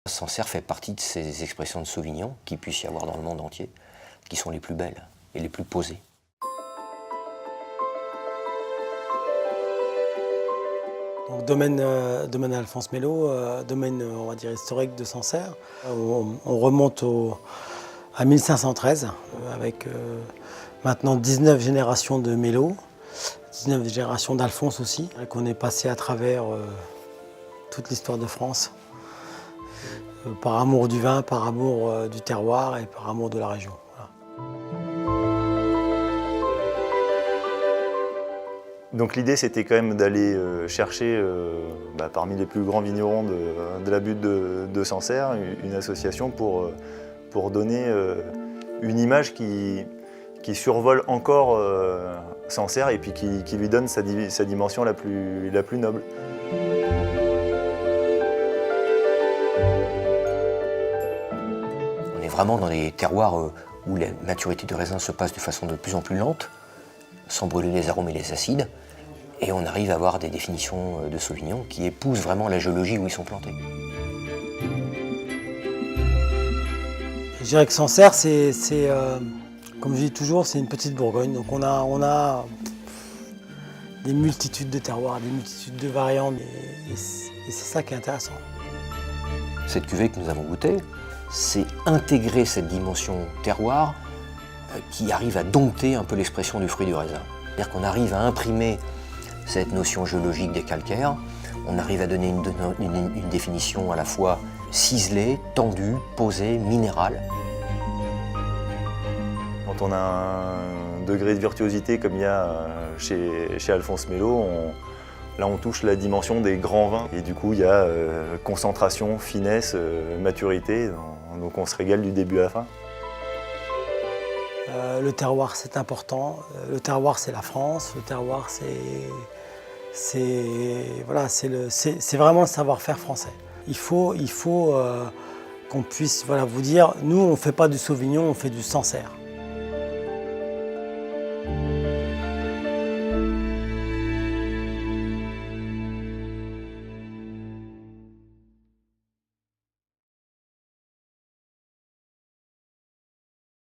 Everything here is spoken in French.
Sancerre fait partie de ces expressions de Sauvignon qu'il puisse y avoir dans le monde entier, qui sont les plus belles et les plus posées. Donc, domaine Alphonse Mello, domaine on va dire historique de Sancerre. On remonte à 1513 avec maintenant 19 générations de Mello, 19 générations d'Alphonse aussi, qu'on est passé à travers toute l'histoire de France. Par amour du vin, par amour du terroir et par amour de la région. Voilà. Donc l'idée c'était quand même d'aller chercher parmi les plus grands vignerons de la butte de Sancerre, une association pour donner une image qui survole encore Sancerre et puis qui lui donne sa dimension la plus noble. On est vraiment dans des terroirs où la maturité du raisin se passe de façon de plus en plus lente, sans brûler les arômes et les acides, et on arrive à avoir des définitions de Sauvignon qui épousent vraiment la géologie où ils sont plantés. Je dirais que Sancerre, comme je dis toujours, c'est une petite Bourgogne. Donc on a des multitudes de terroirs, des multitudes de variantes, et c'est ça qui est intéressant. Cette cuvée que nous avons goûtée, c'est intégrer cette dimension terroir qui arrive à dompter un peu l'expression du fruit du raisin. C'est-à-dire qu'on arrive à imprimer cette notion géologique des calcaires, on arrive à donner une définition à la fois ciselée, tendue, posée, minérale. Quand on a un degré de virtuosité comme il y a chez Alphonse Mello, là on touche la dimension des grands vins. Et du coup il y a concentration, finesse, maturité, donc on se régale du début à la fin. Le terroir c'est important, le terroir c'est la France, le terroir c'est vraiment le savoir-faire français. Il faut qu'on puisse vous dire, nous on ne fait pas du Sauvignon, on fait du Sancerre.